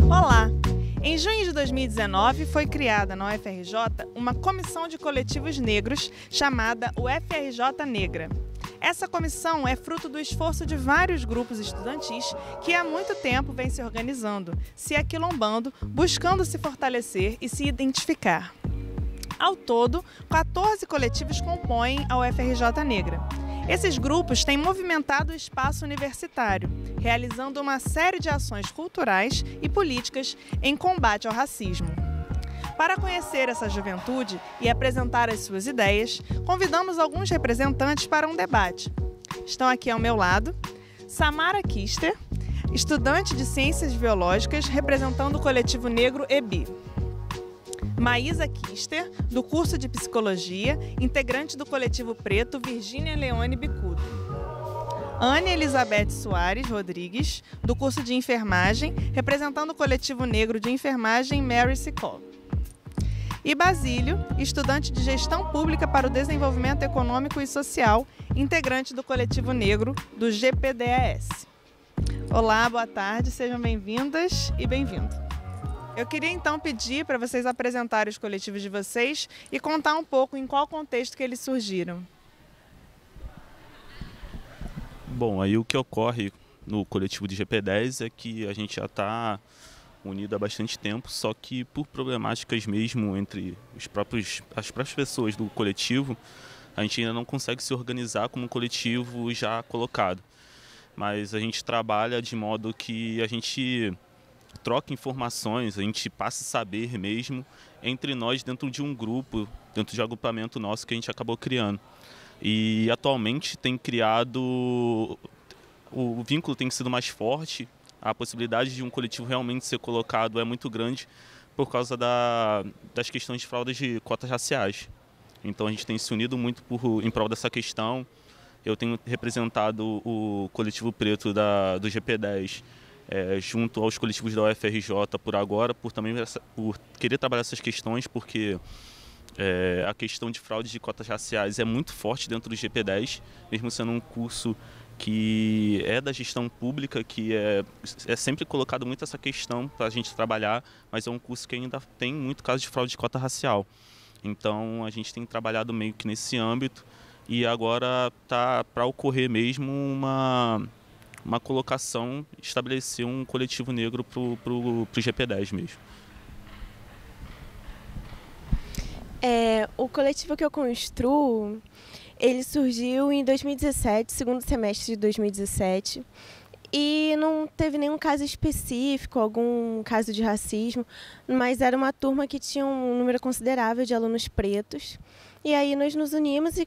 Olá! Em junho de 2019 foi criada na UFRJ uma comissão de coletivos negros chamada UFRJ Negra. Essa comissão é fruto do esforço de vários grupos estudantis que há muito tempo vêm se organizando, se aquilombando, buscando se fortalecer e se identificar. Ao todo, 14 coletivos compõem a UFRJ Negra. Esses grupos têm movimentado o espaço universitário, realizando uma série de ações culturais e políticas em combate ao racismo. Para conhecer essa juventude e apresentar as suas ideias, convidamos alguns representantes para um debate. Estão aqui ao meu lado Samara Kister, estudante de Ciências Biológicas, representando o coletivo negro EBI. Maísa Kister, do curso de Psicologia, integrante do coletivo preto Virgínia Leone Bicudo. Ana Elizabeth Soares Rodrigues, do curso de Enfermagem, representando o coletivo negro de Enfermagem Mary Sicol. E Basílio, estudante de Gestão Pública para o Desenvolvimento Econômico e Social, integrante do coletivo negro do GPDAS. Olá, boa tarde, sejam bem-vindas e bem-vindo. Eu queria então pedir para vocês apresentarem os coletivos de vocês e contar um pouco em qual contexto que eles surgiram. Bom, aí o que ocorre no coletivo de GP10 é que a gente já está unido há bastante tempo, só que por problemáticas mesmo entre as próprias pessoas do coletivo, a gente ainda não consegue se organizar como um coletivo já colocado. Mas a gente trabalha de modo que a gente troca informações, a gente passa a saber mesmo entre nós dentro de um grupo, dentro de um agrupamento nosso que a gente acabou criando. E atualmente tem criado, o vínculo tem sido mais forte, a possibilidade de um coletivo realmente ser colocado é muito grande por causa das questões de fraudes de cotas raciais. Então a gente tem se unido muito em prol dessa questão. Eu tenho representado o coletivo preto do GP10 junto aos coletivos da UFRJ por agora, por querer trabalhar essas questões, porque a questão de fraude de cotas raciais é muito forte dentro do GP10, mesmo sendo um curso que é da gestão pública, que é sempre colocado muito essa questão para a gente trabalhar, mas é um curso que ainda tem muito caso de fraude de cota racial. Então a gente tem trabalhado meio que nesse âmbito e agora está para ocorrer mesmo uma colocação, estabelecer um coletivo negro para o GP10 mesmo. O coletivo que eu construo, ele surgiu em 2017, segundo semestre de 2017, e não teve nenhum caso específico, algum caso de racismo, mas era uma turma que tinha um número considerável de alunos pretos, e aí nós nos unimos e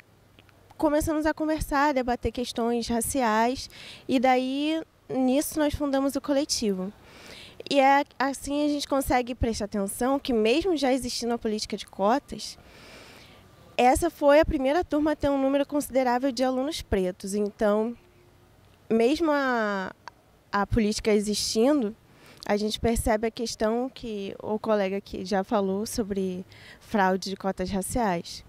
começamos a conversar, a debater questões raciais, e daí nisso nós fundamos o coletivo. E assim a gente consegue prestar atenção que mesmo já existindo a política de cotas, essa foi a primeira turma a ter um número considerável de alunos pretos. Então, mesmo a política existindo, a gente percebe a questão que o colega aqui já falou sobre fraude de cotas raciais.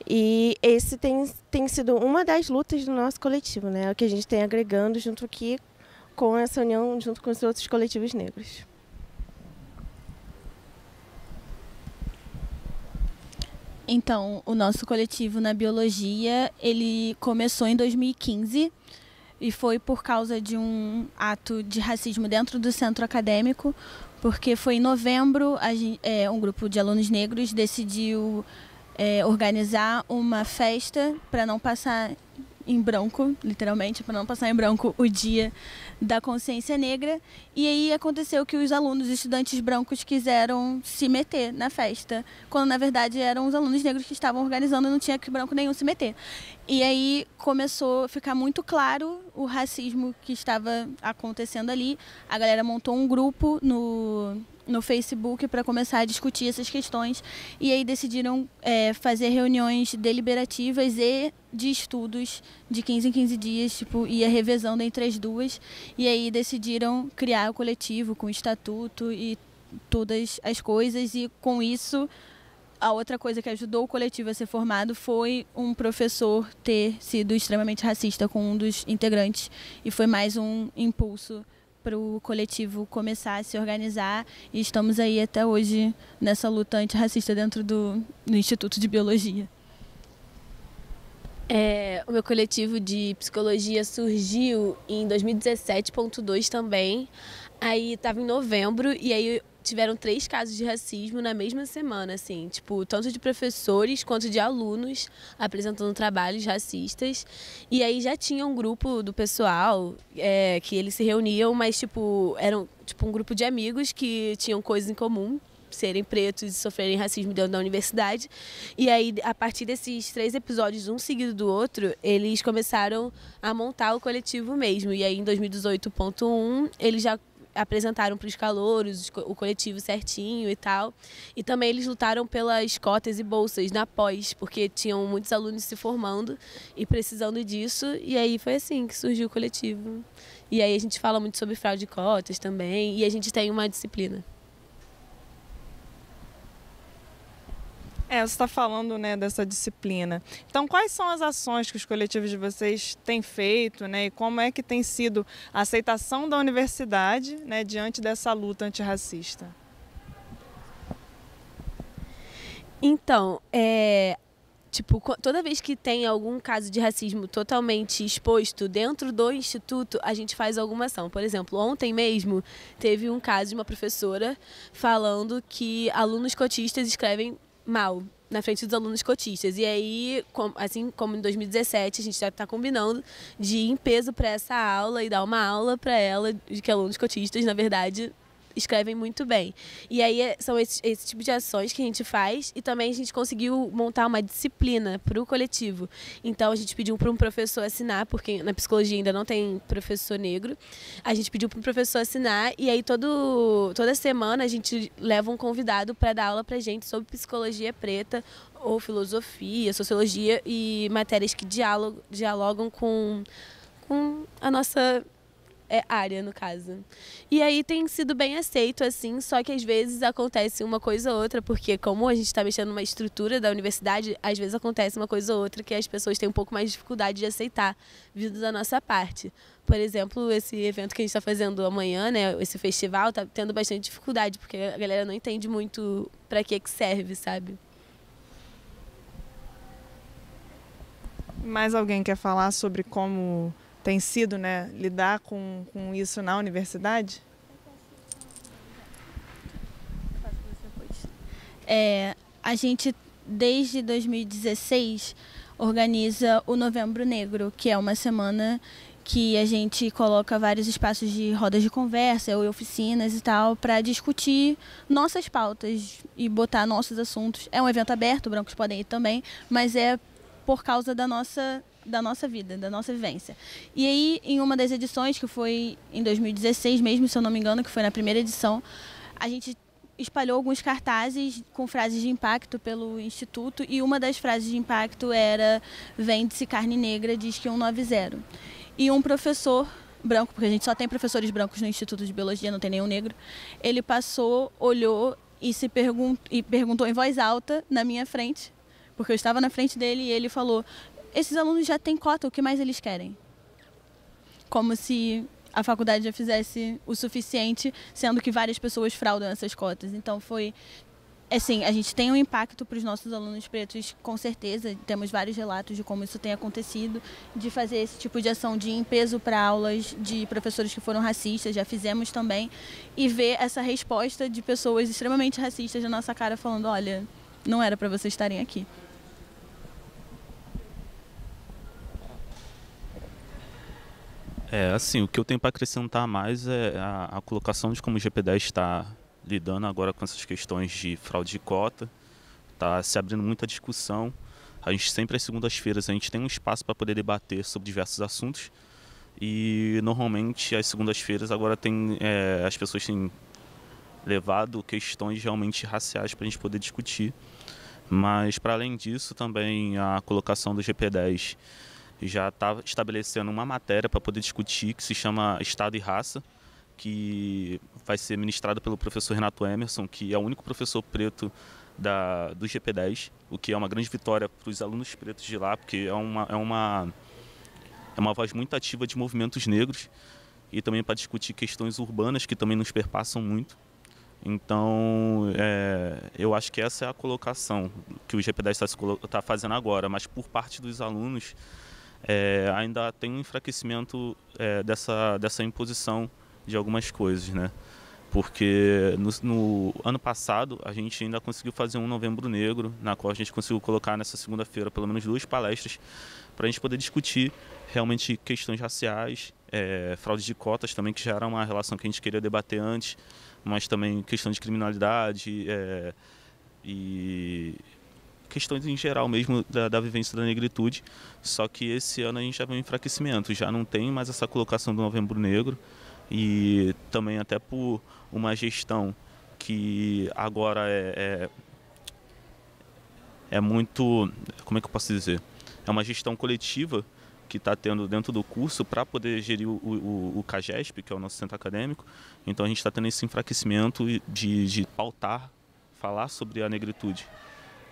E esse tem sido uma das lutas do nosso coletivo, né? O que a gente tem agregando junto aqui com essa união, junto com os outros coletivos negros. Então, o nosso coletivo na biologia, ele começou em 2015 e foi por causa de um ato de racismo dentro do centro acadêmico, porque foi em novembro, um grupo de alunos negros decidiu organizar uma festa para não passar em branco, literalmente, para não passar em branco o dia da consciência negra. E aí aconteceu que os alunos, estudantes brancos, quiseram se meter na festa, quando na verdade eram os alunos negros que estavam organizando e não tinha que branco nenhum se meter. E aí começou a ficar muito claro o racismo que estava acontecendo ali. A galera montou um grupo no Facebook para começar a discutir essas questões, e aí decidiram fazer reuniões deliberativas e de estudos de 15 em 15 dias, tipo, ia revezando entre as duas, e aí decidiram criar o coletivo com o estatuto e todas as coisas, e com isso A outra coisa que ajudou o coletivo a ser formado foi um professor ter sido extremamente racista com um dos integrantes, e foi mais um impulso para o coletivo começar a se organizar, e estamos aí até hoje nessa luta antirracista dentro do Instituto de Biologia. O meu coletivo de psicologia surgiu em 2017.2 também. Aí estava em novembro e aí tiveram 3 casos de racismo na mesma semana, assim, tipo, tanto de professores quanto de alunos apresentando trabalhos racistas. E aí já tinha um grupo do pessoal que eles se reuniam, mas tipo, eram tipo um grupo de amigos que tinham coisas em comum, serem pretos e sofrerem racismo dentro da universidade. E aí, a partir desses 3 episódios, um seguido do outro, eles começaram a montar o coletivo mesmo. E aí, em 2018.1, eles já apresentaram para os calouros o coletivo certinho e tal. E também eles lutaram pelas cotas e bolsas na pós, porque tinham muitos alunos se formando e precisando disso. E aí foi assim que surgiu o coletivo. E aí a gente fala muito sobre fraude de cotas também, e a gente tem uma disciplina. Você está falando, né, dessa disciplina. Então, quais são as ações que os coletivos de vocês têm feito, né, e como é que tem sido a aceitação da universidade, né, diante dessa luta antirracista? Então, tipo, toda vez que tem algum caso de racismo totalmente exposto dentro do instituto, a gente faz alguma ação. Por exemplo, ontem mesmo teve um caso de uma professora falando que alunos cotistas escrevem mal na frente dos alunos cotistas. E aí, assim como em 2017, a gente já está combinando de ir em peso para essa aula e dar uma aula para ela de que alunos cotistas, na verdade, escrevem muito bem. E aí são esse tipo de ações que a gente faz, e também a gente conseguiu montar uma disciplina para o coletivo. Então a gente pediu para um professor assinar, porque na psicologia ainda não tem professor negro. A gente pediu para um professor assinar, e aí toda semana a gente leva um convidado para dar aula para gente sobre psicologia preta, ou filosofia, sociologia e matérias que dialogam com a nossa área, no caso. E aí tem sido bem aceito, assim, só que às vezes acontece uma coisa ou outra, porque como a gente está mexendo numa estrutura da universidade, às vezes acontece uma coisa ou outra que as pessoas têm um pouco mais de dificuldade de aceitar, vindo da nossa parte. Por exemplo, esse evento que a gente está fazendo amanhã, né, esse festival, está tendo bastante dificuldade, porque a galera não entende muito para que serve, sabe? Mais alguém quer falar sobre como tem sido, né, lidar com isso na universidade? A gente, desde 2016, organiza o Novembro Negro, que é uma semana que a gente coloca vários espaços de rodas de conversa ou oficinas e tal, para discutir nossas pautas e botar nossos assuntos. É um evento aberto, brancos podem ir também, mas é por causa da nossa vida, da nossa vivência. E aí, em uma das edições, que foi em 2016 mesmo, se eu não me engano, que foi na primeira edição, a gente espalhou alguns cartazes com frases de impacto pelo Instituto, e uma das frases de impacto era: "Vende-se carne negra, diz que 190". E um professor branco, porque a gente só tem professores brancos no Instituto de Biologia, não tem nenhum negro, ele passou, olhou e perguntou em voz alta na minha frente, porque eu estava na frente dele, e ele falou: "Esses alunos já têm cota, o que mais eles querem?". Como se a faculdade já fizesse o suficiente, sendo que várias pessoas fraudam essas cotas. Então foi, assim, a gente tem um impacto para os nossos alunos pretos, com certeza. Temos vários relatos de como isso tem acontecido, de fazer esse tipo de ação de ir em peso para aulas de professores que foram racistas, já fizemos também, e ver essa resposta de pessoas extremamente racistas na nossa cara, falando: "Olha, não era para vocês estarem aqui". Assim, o que eu tenho para acrescentar mais é a colocação de como o GP10 está lidando agora com essas questões de fraude de cota. Está se abrindo muita discussão. A gente sempre, às segundas-feiras, a gente tem um espaço para poder debater sobre diversos assuntos. E, normalmente, às segundas-feiras, agora as pessoas têm levado questões realmente raciais para a gente poder discutir. Mas, para além disso, também a colocação do GP10 já está estabelecendo uma matéria para poder discutir, que se chama Estado e Raça, que vai ser ministrada pelo professor Renato Emerson, que é o único professor preto do GP10, o que é uma grande vitória para os alunos pretos de lá, porque é uma voz muito ativa de movimentos negros e também para discutir questões urbanas que também nos perpassam muito. Então, eu acho que essa é a colocação que o GP10 está fazendo agora, mas por parte dos alunos ainda tem um enfraquecimento dessa imposição de algumas coisas, né? Porque no ano passado a gente ainda conseguiu fazer um Novembro Negro, na qual a gente conseguiu colocar nessa segunda-feira pelo menos 2 palestras para a gente poder discutir realmente questões raciais, fraude de cotas também, que já era uma relação que a gente queria debater antes, mas também questão de criminalidade e questões em geral mesmo da vivência da negritude. Só que esse ano a gente já vê um enfraquecimento, já não tem mais essa colocação do Novembro Negro, e também até por uma gestão que agora é muito, como é que eu posso dizer? É uma gestão coletiva que está tendo dentro do curso para poder gerir o CAGESP, que é o nosso centro acadêmico. Então a gente está tendo esse enfraquecimento de pautar, falar sobre a negritude.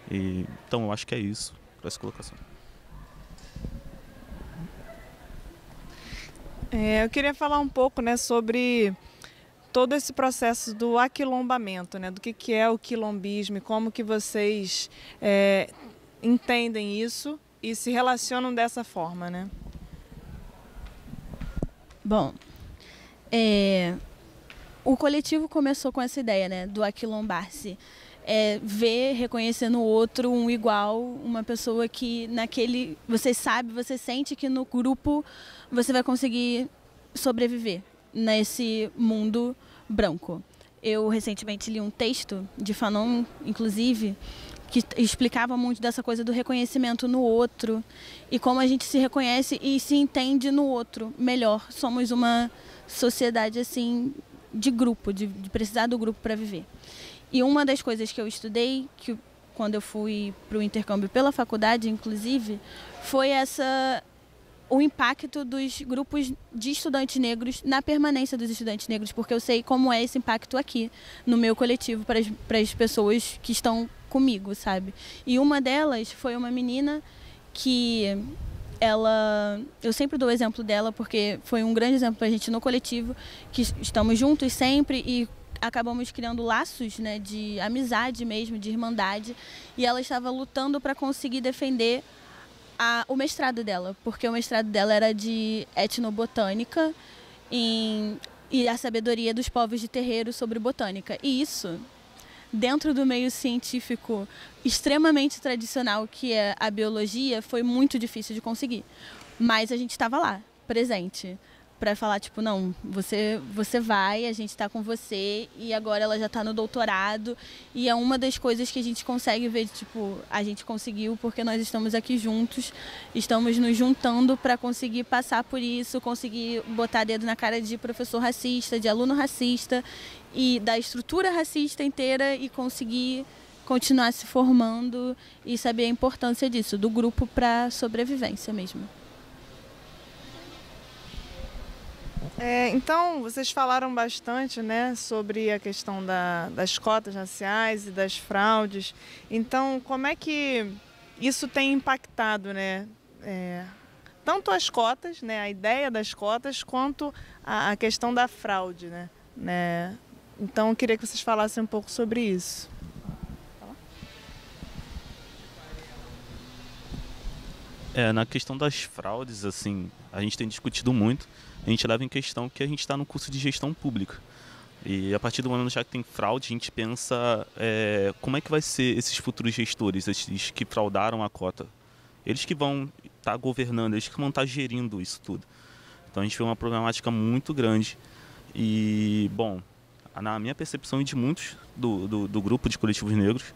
Então eu acho que é isso para essa colocação. Eu queria falar um pouco, né, sobre todo esse processo do aquilombamento, né, do que é o quilombismo e como que vocês entendem isso e se relacionam dessa forma, né? Bom, o coletivo começou com essa ideia, né, do aquilombar-se. Ver, reconhecer no outro um igual, uma pessoa que naquele, você sente que no grupo você vai conseguir sobreviver nesse mundo branco. Eu recentemente li um texto de Fanon, inclusive, que explicava muito dessa coisa do reconhecimento no outro e como a gente se reconhece e se entende no outro melhor. Somos uma sociedade assim de grupo, de precisar do grupo para viver. E uma das coisas que eu estudei, que quando eu fui para o intercâmbio pela faculdade, inclusive, foi o impacto dos grupos de estudantes negros na permanência dos estudantes negros, porque eu sei como é esse impacto aqui no meu coletivo para as pessoas que estão comigo, sabe? E uma delas foi uma menina que eu sempre dou o exemplo dela porque foi um grande exemplo para a gente no coletivo, que estamos juntos sempre e acabamos criando laços, né, de amizade mesmo, de irmandade, e ela estava lutando para conseguir defender o mestrado dela, porque o mestrado dela era de etnobotânica e a sabedoria dos povos de terreiro sobre botânica. E isso, dentro do meio científico extremamente tradicional que é a biologia, foi muito difícil de conseguir. Mas a gente estava lá, presente, para falar, tipo, não, você vai, a gente está com você, e agora ela já está no doutorado, e é uma das coisas que a gente consegue ver, tipo, a gente conseguiu porque nós estamos aqui juntos, estamos nos juntando para conseguir passar por isso, conseguir botar dedo na cara de professor racista, de aluno racista, e da estrutura racista inteira, e conseguir continuar se formando e saber a importância disso, do grupo para sobrevivência mesmo. Então, vocês falaram bastante, né, sobre a questão das cotas raciais e das fraudes. Então, como é que isso tem impactado, né, tanto as cotas, né, a ideia das cotas, quanto a questão da fraude, né? Então, eu queria que vocês falassem um pouco sobre isso. Na questão das fraudes, assim, a gente tem discutido muito. A gente leva em questão que a gente está no curso de gestão pública. E a partir do momento já que tem fraude, a gente pensa como é que vai ser esses futuros gestores, esses que fraudaram a cota. Eles que vão estar governando, eles que vão estar gerindo isso tudo. Então a gente vê uma problemática muito grande. E, bom, na minha percepção e de muitos do grupo de coletivos negros,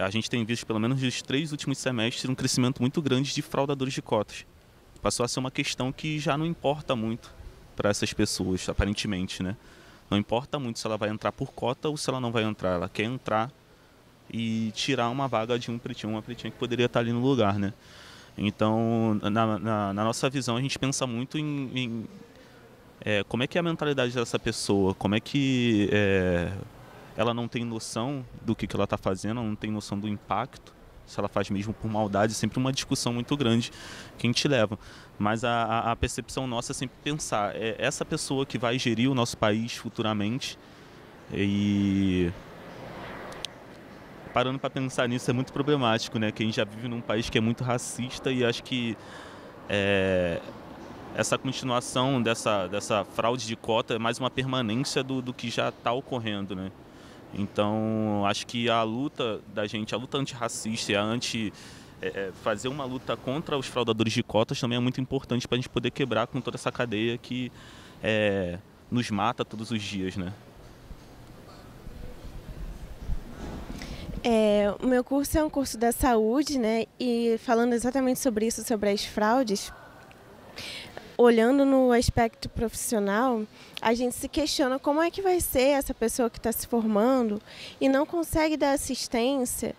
a gente tem visto, pelo menos nos 3 últimos semestres, um crescimento muito grande de fraudadores de cotas. Passou a ser uma questão que já não importa muito para essas pessoas, aparentemente, né? Não importa muito se ela vai entrar por cota ou se ela não vai entrar. Ela quer entrar e tirar uma vaga de um pretinho, uma pretinha que poderia estar ali no lugar, né? Então, na nossa visão, a gente pensa muito em como é que é a mentalidade dessa pessoa, como é que ela não tem noção do que ela está fazendo, ela não tem noção do impacto, se ela faz mesmo por maldade, é sempre uma discussão muito grande que a gente leva. Mas a percepção nossa é sempre pensar, é essa pessoa que vai gerir o nosso país futuramente. E parando para pensar nisso é muito problemático, né? Que a gente já vive num país que é muito racista e acho que essa continuação dessa fraude de cota é mais uma permanência do que já está ocorrendo, né? Então, acho que a luta da gente, a luta antirracista e fazer uma luta contra os fraudadores de cotas também é muito importante para a gente poder quebrar com toda essa cadeia que nos mata todos os dias, né? O meu curso é um curso da saúde, né? E falando exatamente sobre isso, sobre as fraudes, olhando no aspecto profissional, a gente se questiona como é que vai ser essa pessoa que está se formando e não consegue dar assistência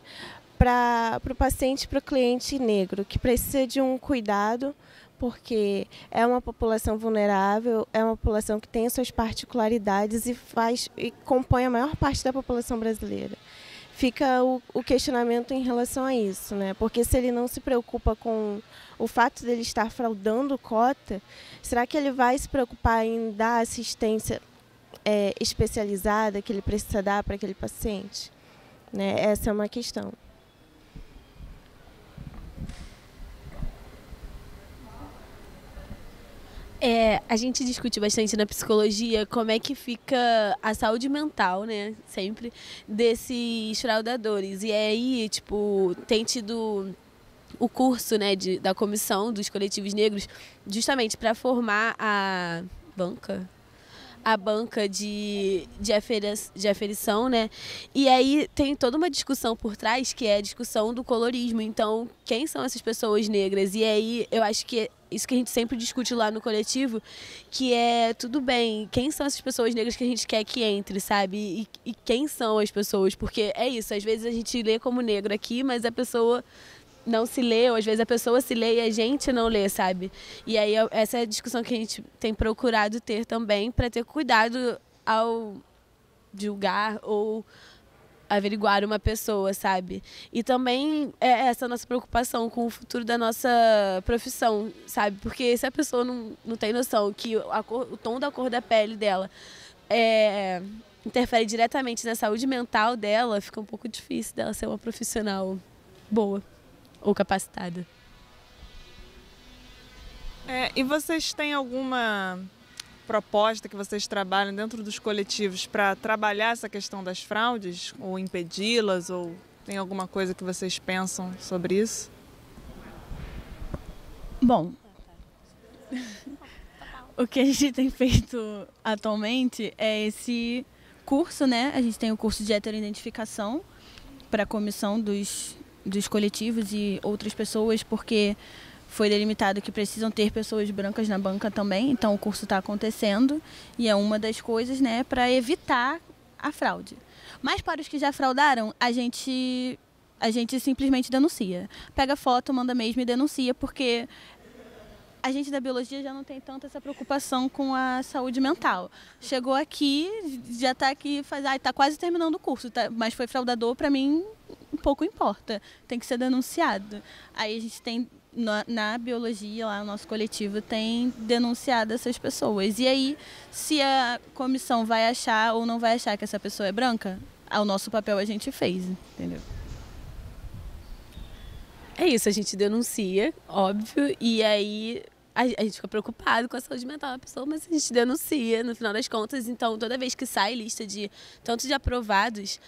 para o paciente, para o cliente negro, que precisa de um cuidado, porque é uma população vulnerável, é uma população que tem suas particularidades e compõe a maior parte da população brasileira. Fica o questionamento em relação a isso, né? Porque se ele não se preocupa com o fato dele estar fraudando cota, será que ele vai se preocupar em dar assistência especializada que ele precisa dar para aquele paciente? Né? Essa é uma questão. A gente discute bastante na psicologia como é que fica a saúde mental, né, sempre, desses fraudadores. E aí, tipo, tem tido o curso, né, da comissão dos coletivos negros justamente para formar a banca de aferição, né? E aí tem toda uma discussão por trás, que é a discussão do colorismo. Então, quem são essas pessoas negras? E aí eu acho que isso que a gente sempre discute lá no coletivo, que é, tudo bem, quem são essas pessoas negras que a gente quer que entre, sabe? E quem são as pessoas? Porque é isso, às vezes a gente lê como negro aqui, mas a pessoa não se lê, ou às vezes a pessoa se lê e a gente não lê, sabe? E aí essa é a discussão que a gente tem procurado ter também, para ter cuidado ao julgar ou averiguar uma pessoa, sabe? E também é essa nossa preocupação com o futuro da nossa profissão, sabe? Porque se a pessoa não tem noção que o tom da cor da pele dela interfere diretamente na saúde mental dela, fica um pouco difícil dela ser uma profissional boa ou capacitada. E vocês têm alguma proposta que vocês trabalham dentro dos coletivos para trabalhar essa questão das fraudes, ou impedi-las, ou tem alguma coisa que vocês pensam sobre isso? Bom, o que a gente tem feito atualmente é esse curso, né? A gente tem o curso de heteroidentificação para a comissão dos coletivos e outras pessoas, porque foi delimitado que precisam ter pessoas brancas na banca também, então o curso está acontecendo e é uma das coisas, né, para evitar a fraude. Mas para os que já fraudaram, a gente simplesmente denuncia. Pega foto, manda mesmo e denuncia, porque a gente da biologia já não tem tanto essa preocupação com a saúde mental. Chegou aqui, já está aqui, está quase terminando o curso, mas foi fraudador, para mim pouco importa, tem que ser denunciado. Aí a gente tem, na biologia, lá no nosso coletivo, tem denunciado essas pessoas. E aí, se a comissão vai achar ou não vai achar que essa pessoa é branca, o nosso papel a gente fez, entendeu? É isso, a gente denuncia, óbvio, e aí a gente fica preocupado com a saúde mental da pessoa, mas a gente denuncia, no final das contas. Então, toda vez que sai lista tanto de aprovados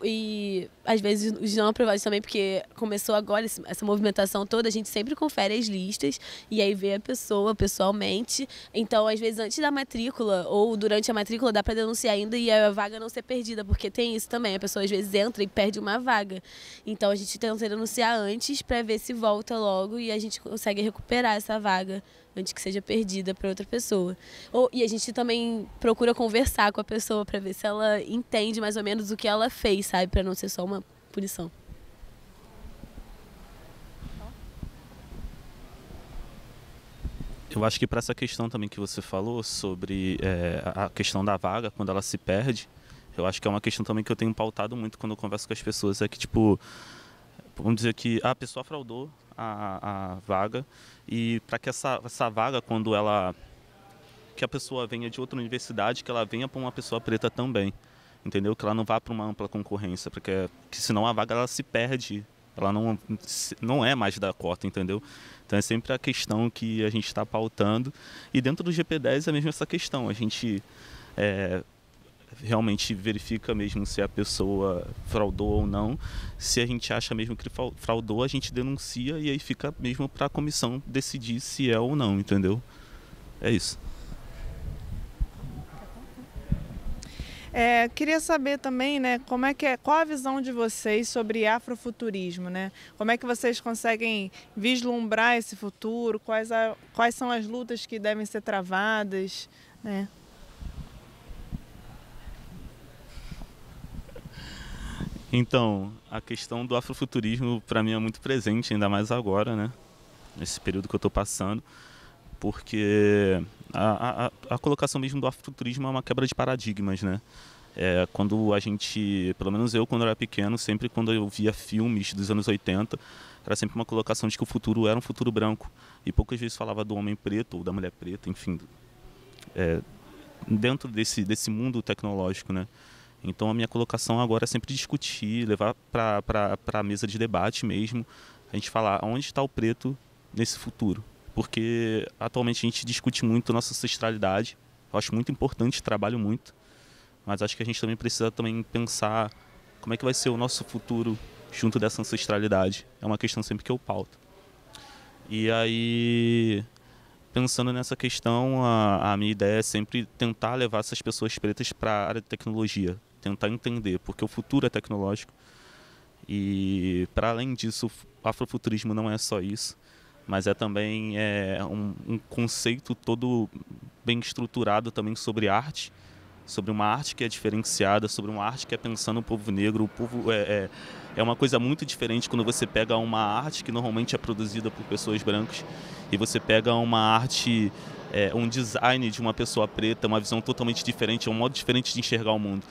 e às vezes os não aprovados também, porque começou agora essa movimentação toda, a gente sempre confere as listas e aí vê a pessoa pessoalmente. Então, às vezes, antes da matrícula ou durante a matrícula, dá para denunciar ainda e a vaga não ser perdida, porque tem isso também, a pessoa às vezes entra e perde uma vaga. Então, a gente tenta denunciar antes para ver se volta logo e a gente consegue recuperar essa vaga antes que seja perdida para outra pessoa. E a gente também procura conversar com a pessoa para ver se ela entende mais ou menos o que ela fez, sabe? Para não ser só uma punição. Eu acho que para essa questão também que você falou sobre a questão da vaga, quando ela se perde, Eu acho que é uma questão também que eu tenho pautado muito quando eu converso com as pessoas, é que, tipo, vamos dizer que a pessoa fraudou a vaga, e para que essa vaga, quando que a pessoa venha de outra universidade, que ela venha para uma pessoa preta também, entendeu? Que ela não vá para uma ampla concorrência, porque senão a vaga ela se perde, ela não é mais da cota, entendeu? Então é sempre a questão que a gente está pautando, e dentro do GP10 é mesmo essa questão, a gente realmente verifica mesmo se a pessoa fraudou ou não. Se a gente acha mesmo que fraudou, a gente denuncia, e aí fica mesmo para a comissão decidir se é ou não, entendeu? É isso. Queria saber também, né, qual a visão de vocês sobre afrofuturismo, né? Como é que vocês conseguem vislumbrar esse futuro? Quais são as lutas que devem ser travadas, né? Então, a questão do afrofuturismo para mim é muito presente, ainda mais agora, né? Nesse período que eu estou passando, porque a colocação mesmo do afrofuturismo é uma quebra de paradigmas, né? Quando a gente, pelo menos eu quando eu era pequeno, sempre quando eu via filmes dos anos 80, era sempre uma colocação de que o futuro era um futuro branco, e poucas vezes falava do homem preto ou da mulher preta, enfim, dentro desse mundo tecnológico, né? Então a minha colocação agora é sempre discutir, levar para a mesa de debate mesmo, a gente falar onde está o preto nesse futuro. Porque atualmente a gente discute muito nossa ancestralidade, eu acho muito importante, trabalho muito, mas acho que a gente também precisa pensar como é que vai ser o nosso futuro junto dessa ancestralidade. É uma questão sempre que eu pauto. E aí, pensando nessa questão, a minha ideia é sempre tentar levar essas pessoas pretas para a área de tecnologia, tentar entender, porque o futuro é tecnológico, e para além disso, o afrofuturismo não é só isso, mas é também um conceito todo bem estruturado também sobre arte, sobre uma arte que é diferenciada, sobre uma arte que é pensando no povo negro. O povo é uma coisa muito diferente quando você pega uma arte que normalmente é produzida por pessoas brancas, e você pega uma arte, um design de uma pessoa preta, uma visão totalmente diferente, é um modo diferente de enxergar o mundo.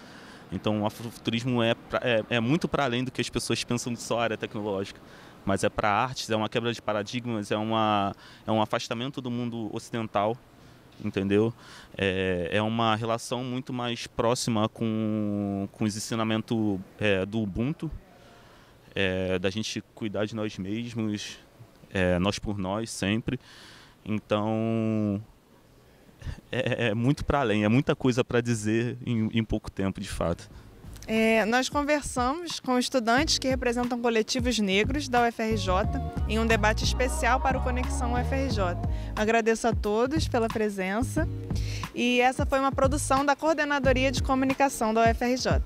Então o afrofuturismo é muito para além do que as pessoas pensam de só área tecnológica, mas é para artes, é uma quebra de paradigmas, é um afastamento do mundo ocidental, entendeu? É uma relação muito mais próxima com os ensinamentos do Ubuntu, da gente cuidar de nós mesmos, nós por nós sempre. Então é muito para além, é muita coisa para dizer em pouco tempo, de fato. Nós conversamos com estudantes que representam coletivos negros da UFRJ em um debate especial para o Conexão UFRJ. Agradeço a todos pela presença, e essa foi uma produção da Coordenadoria de Comunicação da UFRJ.